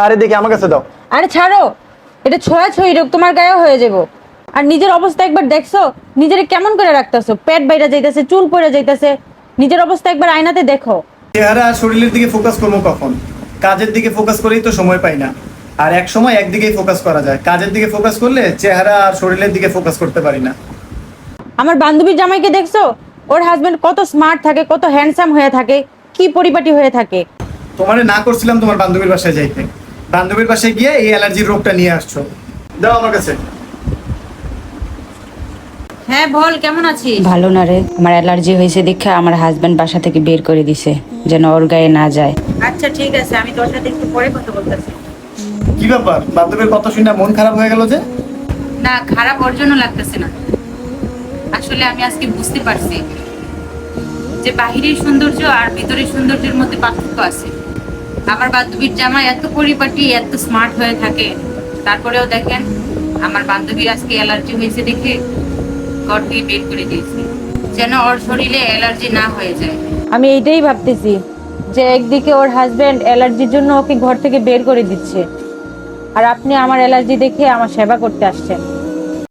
আরে দেখি আমার কাছে দাও। আরে ছাড়ো, এটা ছোঁয়াছুঁয়ি রোগ, তোমার গায়ে হয়ে যাবো। আর নিজের অবস্থা একবার দেখছো, নিজের কেমন করে রাখতেছো? পেট বাইরে যাইতেছে, চুল পড়ে যাইতেছে। নিজের অবস্থা একবার আয়নাতে দেখো। চেহারা আর শরীরের দিকে ফোকাস করবো কখন? কাজের দিকে ফোকাস করেই তো সময় পাই না। আর এক সময় একদিকেই ফোকাস করা যায়, কাজের দিকে ফোকাস করলে চেহারা আর শরীরের দিকে ফোকাস করতে পারি না। আমার বান্ধবীর জামাইকে দেখছো? ওর হাজবেন্ড কত স্মার্ট থাকে, কত হ্যান্ডসাম হয়ে থাকে, কি পরিপাটি হয়ে থাকে। তোমারে না করছিলাম তোমার বান্ধবীর বাসায় যাইতে, বান্ধবীর বাসায় গিয়ে এই অ্যালার্জির রোগটা নিয়ে আসছো। দাও আমার কাছে। হ্যাঁ বল, কেমন আছিস? ভালো না রে, আমার অ্যালার্জি হয়েছে দেখে আমার হাজবেন্ড বাসা থেকে বের করে দিছে, যেন ওর গায়ে না যায়। আচ্ছা ঠিক আছে, আমি তোর সাথে একটু পরে কথা বলতেছি। কি ব্যাপার, বান্ধবীর কথা শুনে মন খারাপ হয়ে গেল যে? না, খারাপ ওর জন্য লাগতেছে না। আসলে আমি আজকে বুঝতে পারছি যে বাহিরের সৌন্দর্য আর ভিতরের সৌন্দর্যের মধ্যে পার্থক্য আছে। আমার বান্ধবীর জামাই এত পরিপাটি, এত স্মার্ট হয়ে থাকে, তারপরেও দেখেন আমার বান্ধবীর আজকে অ্যালার্জি হয়েছে দেখে ঘর থেকে বের করে দিয়েছে, যেন ওর শরীরে অ্যালার্জি না হয়ে যায়। আমি এইটাই ভাবতেছি যে একদিকে ওর হাজবেন্ড অ্যালার্জির জন্য ওকে ঘর থেকে বের করে দিচ্ছে, আর আপনি আমার অ্যালার্জি দেখে আমার সেবা করতে আসছেন।